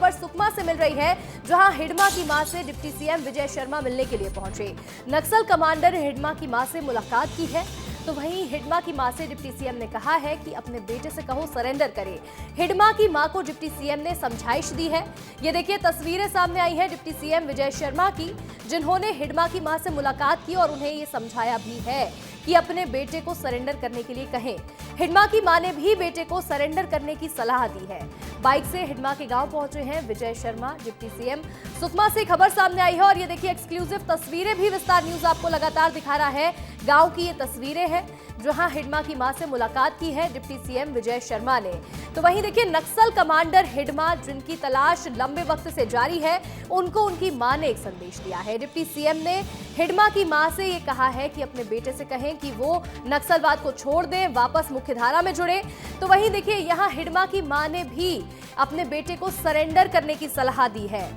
खबर सुकमा से मिल रही है, जहां हिडमा की मां से डिप्टी सीएम विजय शर्मा मिलने के लिए पहुंचे। नक्सल कमांडर ने हिडमा की मां से मुलाकात की है, तो वहीं हिडमा की मां से डिप्टी सीएम ने कहा है कि अपने बेटे से कहो सरेंडर करे। हिडमा की मां को डिप्टी सीएम ने समझाइश दी है। ये देखिए तस्वीरें सामने आई हैं डिप्टी सीएम विजय शर्मा की, जिन्होंने हिडमा की मां से मुलाकात की और उन्हें ये समझाया भी है कि अपने बेटे को सरेंडर करने के लिए कहें। हिडमा की मां ने भी बेटे को सरेंडर करने की सलाह दी है। बाइक से हिडमा के गांव पहुंचे हैं विजय शर्मा, डिप्टी सीएम। सुकमा से खबर सामने आई है और ये देखिए एक्सक्लूसिव तस्वीरें भी विस्तार न्यूज आपको लगातार दिखा रहा है। गांव की ये तस्वीरें हैं जहां हिडमा की मां से मुलाकात की है डिप्टी सीएम विजय शर्मा ने। तो वहीं देखिए नक्सल कमांडर हिडमा, जिनकी तलाश लंबे वक्त से जारी है, उनको उनकी मां ने एक संदेश दिया है। डिप्टी सीएम ने हिडमा की मां से ये कहा है कि अपने बेटे से कहें कि वो नक्सलवाद को छोड़ दें, वापस मुख्यधारा में जुड़े। तो वहीं देखिए यहां हिडमा की मां ने भी अपने बेटे को सरेंडर करने की सलाह दी है।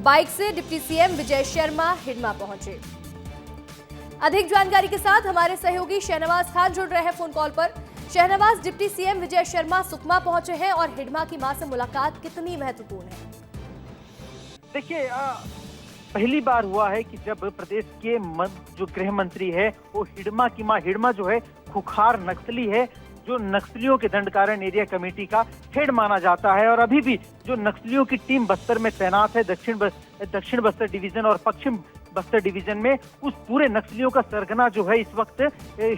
बाइक से डिप्टी सीएम विजय शर्मा हिडमा पहुंचे। अधिक जानकारी के साथ हमारे सहयोगी शहनवाज खान जुड़ रहे हैं फोन कॉल पर। शहनवाज, डिप्टी सीएम विजय शर्मा सुकमा पहुंचे हैं और हिडमा की मां से मुलाकात कितनी महत्वपूर्ण है? देखिए, पहली बार हुआ है कि जब प्रदेश के जो गृह मंत्री है वो हिडमा की मां, हिडमा जो है खुखार नक्सली है, जो नक्सलियों के दंडकारण्य एरिया कमेटी का हेड माना जाता है और अभी भी जो नक्सलियों की टीम बस्तर में तैनात है, दक्षिण बस्तर डिवीजन और पश्चिम बस्तर डिवीजन में, उस पूरे नक्सलियों का सरगना जो है इस वक्त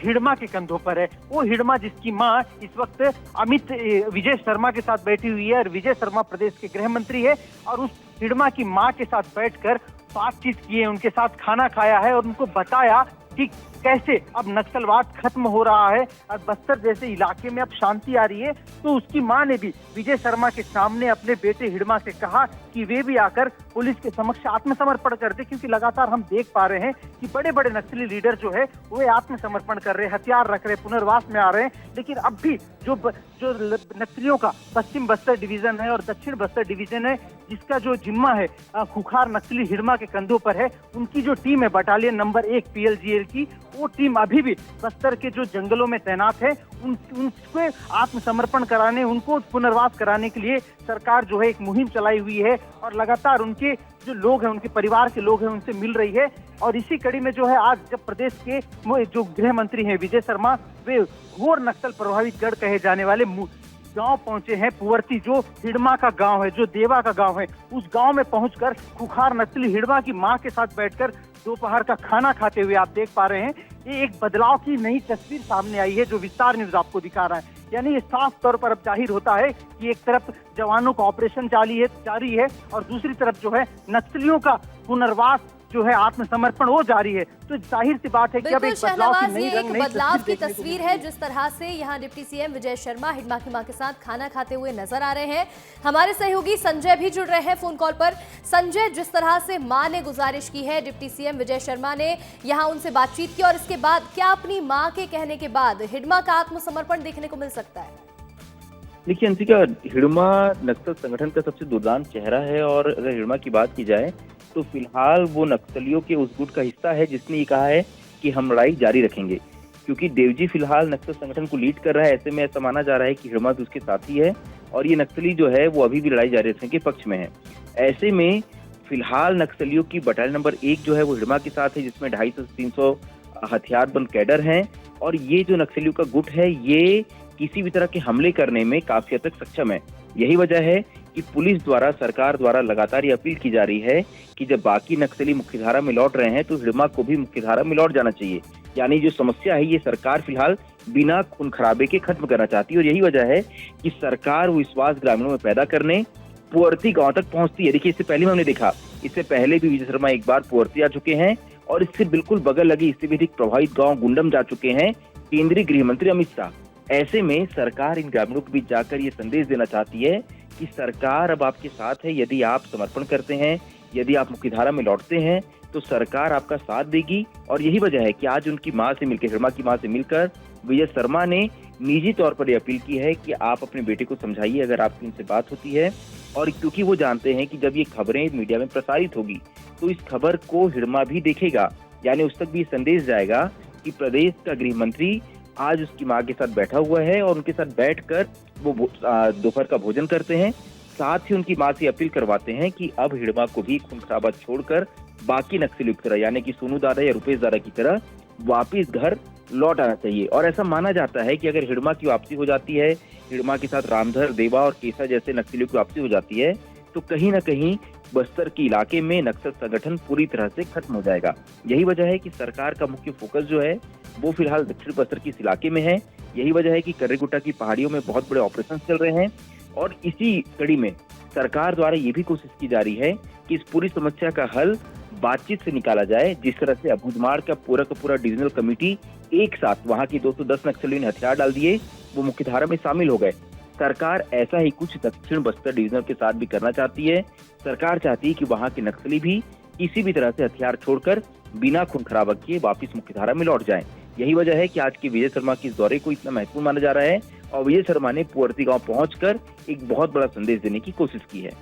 हिडमा के कंधों पर है। वो हिडमा जिसकी मां इस वक्त अमित विजय शर्मा के साथ बैठी हुई है और विजय शर्मा प्रदेश के गृह मंत्री है और उस हिडमा की मां के साथ बैठकर बातचीत की है, उनके साथ खाना खाया है और उनको बताया कि कैसे अब नक्सलवाद खत्म हो रहा है और बस्तर जैसे इलाके में अब शांति आ रही है। तो उसकी मां ने भी विजय शर्मा के सामने अपने बेटे हिडमा से कहा कि वे भी आकर पुलिस के समक्ष आत्मसमर्पण कर दे, क्योंकि लगातार हम देख पा रहे हैं कि बड़े बड़े नक्सली लीडर जो है वे आत्मसमर्पण कर रहे हैं, हथियार रख रहे हैं, पुनर्वास में आ रहे हैं। लेकिन अब भी जो नक्सलियों का पश्चिम बस्तर डिवीजन है और दक्षिण बस्तर डिवीजन है, जिसका जो जिम्मा है खुखार नक्सली हिडमा के कंधों पर है, उनकी जो टीम है बटालियन नंबर 1 PLGL की, वो टीम अभी भी बस्तर के जो जंगलों में तैनात है, उनको आत्मसमर्पण कराने, उनको पुनर्वास कराने के लिए सरकार जो है एक मुहिम चलाई हुई है और लगातार उनके जो लोग हैं, उनके परिवार के लोग हैं, उनसे मिल रही है। और इसी कड़ी में जो है आज जब प्रदेश के जो गृह मंत्री हैं विजय शर्मा, वे घोर नक्सल प्रभावित गढ़ कहे जाने वाले गांव पहुंचे हैं। पुवर्ती जो हिडमा का गांव है, जो देवा का गांव है, उस गांव में पहुंचकर खुखार नक्सली हिडमा की मां के साथ बैठकर दोपहर का खाना खाते हुए आप देख पा रहे हैं। ये एक बदलाव की नई तस्वीर सामने आई है जो विस्तार न्यूज आपको दिखा रहा है। यानी ये साफ तौर पर अब जाहिर होता है कि एक तरफ जवानों का ऑपरेशन जारी है और दूसरी तरफ जो है नक्सलियों का पुनर्वास जो है आत्मसमर्पण वो जारी है। तो जाहिर सी बात है कि अब एक बदलाव की तस्वीर है। जिस तरह से यहाँ डिप्टी सीएम विजय शर्मा हिडमा की मां के साथ खाना खाते हुए नजर आ रहे हैं। हमारे सहयोगी संजय भी जुड़ रहे हैं फोन कॉल पर। संजय, जिस तरह से मां ने गुजारिश की है, डिप्टी सीएम विजय शर्मा ने यहाँ उनसे बातचीत की और इसके बाद क्या अपनी मां के कहने के बाद हिडमा का आत्मसमर्पण देखने को मिल सकता है? देखिए अंशिका, हिडमा नक्सल संगठन का सबसे दुर्दांत चेहरा है और अगर हिडमा की बात की जाए तो फिलहाल वो नक्सलियों के उस गुट का हिस्सा है जिसने ये कहा है कि हम लड़ाई जारी रखेंगे, क्योंकि देवजी फिलहाल नक्सल संगठन को लीड कर रहा है। ऐसे में ऐसा माना जा रहा है कि हिडमा तो उसके साथी है और ये नक्सली जो है वो अभी भी लड़ाई जारी रखने के पक्ष में है। ऐसे में फिलहाल नक्सलियों की बटालियन नंबर 1 जो है वो हिडमा के साथ है, जिसमें 250 से 300 हथियारबंद कैडर हैं और ये जो नक्सलियों का गुट है ये किसी भी तरह के हमले करने में काफी हद तक सक्षम है। यही वजह है कि पुलिस द्वारा, सरकार द्वारा लगातार ये अपील की जा रही है कि जब बाकी नक्सली मुख्यधारा में लौट रहे हैं तो हिडमा को भी मुख्यधारा में लौट जाना चाहिए। यानी जो समस्या है ये सरकार फिलहाल बिना खून खराबे के खत्म करना चाहती है और यही वजह है कि सरकार वो विश्वास ग्रामीणों में पैदा करने पुवर्ती गांव तक पहुंचती है। देखिए, इससे पहले हमने देखा, इससे पहले भी विजय शर्मा एक बार पुवर्ती आ चुके हैं और इससे बिल्कुल बगल लगी, इससे भी अधिक प्रभावित गाँव गुंडम जा चुके हैं केंद्रीय गृह मंत्री अमित शाह। ऐसे में सरकार इन ग्रामीणों के बीच जाकर ये संदेश देना चाहती है कि सरकार अब आपके साथ है। यदि आप समर्पण करते हैं, यदि आप मुख्यधारा में लौटते हैं तो सरकार आपका साथ देगी। और यही वजह है कि आज उनकी मां से मिलकर, हिडमा की मां से मिलकर विजय शर्मा ने निजी तौर पर यह अपील की है कि आप अपने बेटे को समझाइए अगर आपकी उनसे बात होती है। और क्योंकि वो जानते हैं कि जब ये खबरें मीडिया में प्रसारित होगी तो इस खबर को हिडमा भी देखेगा, यानी उस तक भी संदेश जाएगा कि प्रदेश का गृह मंत्री आज उसकी मां के साथ बैठा हुआ है और उनके साथ बैठकर वो दोपहर का भोजन करते हैं, साथ ही उनकी मां से अपील करवाते हैं कि अब हिडमा को भी खून खराबा छोड़कर बाकी नक्सलियों की तरह, यानी कि सोनू दादा या रुपेश दादा की तरह वापिस घर लौट आना चाहिए। और ऐसा माना जाता है कि अगर हिडमा की वापसी हो जाती है, हिडमा के साथ रामधर, देवा और केसा जैसे नक्सलियों की वापसी हो जाती है, तो कहीं ना कहीं बस्तर के इलाके में नक्सल संगठन पूरी तरह से खत्म हो जाएगा। यही वजह है कि सरकार का मुख्य फोकस जो है वो फिलहाल दक्षिण बस्तर के इस इलाके में है। यही वजह है कि कर्रेगुट्टा की पहाड़ियों में बहुत बड़े ऑपरेशन चल रहे हैं और इसी कड़ी में सरकार द्वारा ये भी कोशिश की जा रही है कि इस पूरी समस्या का हल बातचीत से निकाला जाए। जिस तरह से अबूझमाड़ का पूरा डिविजनल कमेटी एक साथ वहां की 210 नक्सलियों ने हथियार डाल दिए, वो मुख्यधारा में शामिल हो गए। सरकार ऐसा ही कुछ दक्षिण बस्तर डिविजन के साथ भी करना चाहती है। सरकार चाहती है कि वहां के नक्सली भी किसी भी तरह से हथियार छोड़कर बिना खून खराबा किए वापिस मुख्यधारा में लौट जाएं। यही वजह है कि आज के विजय शर्मा के इस दौरे को इतना महत्वपूर्ण माना जा रहा है और विजय शर्मा ने पुअर्ती गांव पहुंचकर एक बहुत बड़ा संदेश देने की कोशिश की है।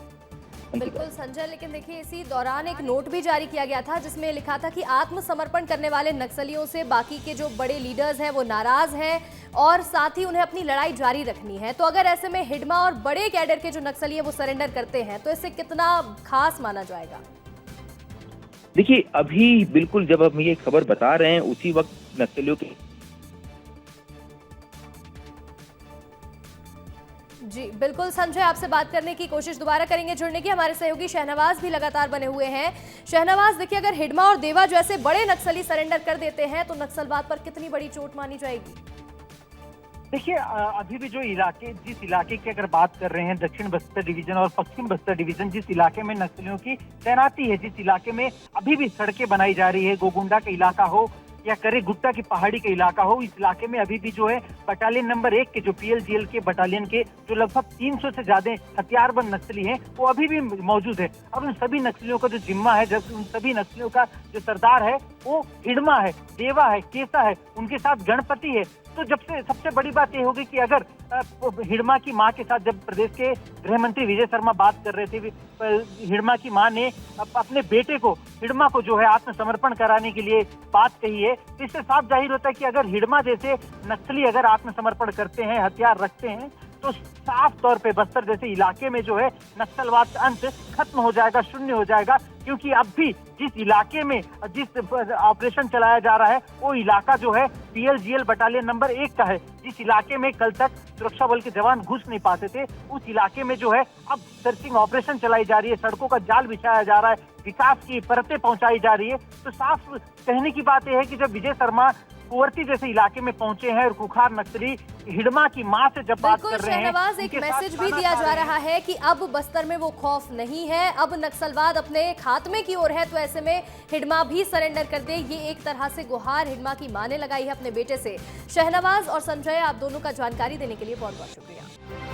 बिल्कुल संजय, लेकिन देखिए इसी दौरान एक नोट भी जारी किया गया था जिसमें लिखा था कि आत्मसमर्पण करने वाले नक्सलियों से बाकी के जो बड़े लीडर्स हैं वो नाराज हैं और साथ ही उन्हें अपनी लड़ाई जारी रखनी है। तो अगर ऐसे में हिडमा और बड़े कैडर के जो नक्सली है वो सरेंडर करते हैं तो इससे कितना खास माना जाएगा? देखिए, अभी बिल्कुल जब हम ये खबर बता रहे हैं उसी वक्त नक्सलियों के जी बिल्कुल संजय, आपसे बात करने की कोशिश दोबारा करेंगे जुड़ने की। हमारे सहयोगी शहनवाज भी लगातार बने हुए हैं। शहनवाज, देखिए अगर हिडमा और देवा जैसे बड़े नक्सली सरेंडर कर देते हैं तो नक्सलवाद पर कितनी बड़ी चोट मानी जाएगी? देखिए, अभी भी जो जिस इलाके की अगर बात कर रहे हैं, दक्षिण बस्तर डिवीजन और पश्चिम बस्तर डिवीजन, जिस इलाके में नक्सलियों की तैनाती है, जिस इलाके में अभी भी सड़कें बनाई जा रही है, गोगुंडा का इलाका हो या कर्रेगुट्टा की पहाड़ी का इलाका हो, इस इलाके में अभी भी जो है बटालियन नंबर 1 के जो PLGL के बटालियन के जो लगभग 300 से ज्यादा हथियारबंद नक्सली हैं वो अभी भी मौजूद है। और उन सभी नक्सलियों का जो जिम्मा है, जब उन सभी नक्सलियों का जो सरदार है वो हिडमा है, देवा है, केसा है, उनके साथ गणपति है। तो जब से सबसे बड़ी बात ये होगी कि अगर हिडमा की मां के साथ जब प्रदेश के गृह मंत्री विजय शर्मा बात कर रहे थे, हिडमा की मां ने अपने बेटे को, हिडमा को जो है आत्मसमर्पण कराने के लिए बात कही है, तो इससे साफ जाहिर होता है कि अगर हिडमा जैसे नक्सली अगर आत्मसमर्पण करते हैं, हथियार रखते हैं, तो साफ तौर पे बस्तर जैसे इलाके में जो है नक्सलवाद का अंत खत्म हो जाएगा, शून्य हो जाएगा। क्योंकि अब भी जिस इलाके में जिस ऑपरेशन चलाया जा रहा है वो इलाका जो है PLGL बटालियन नंबर 1 का है। जिस इलाके में कल तक सुरक्षा बल के जवान घुस नहीं पाते थे, उस इलाके में जो है अब सर्चिंग ऑपरेशन चलाई जा रही है, सड़कों का जाल बिछाया जा रहा है, विकास की परतें पहुंचाई जा रही है। तो साफ कहने की बात यह है कि जब विजय शर्मा कुंवरती जैसे इलाके में पहुंचे हैं और खुखार नक्सली हिडमा की मां से जब बात कर रहे हैं, शहनवाज, एक मैसेज भी दिया जा रहा है कि अब बस्तर में वो खौफ नहीं है, अब नक्सलवाद अपने खात्मे की ओर है, तो ऐसे में हिडमा भी सरेंडर कर दे। ये एक तरह से गुहार हिडमा की मां ने लगाई है अपने बेटे से। शहनवाज और संजय, आप दोनों का जानकारी देने के लिए बहुत बहुत शुक्रिया।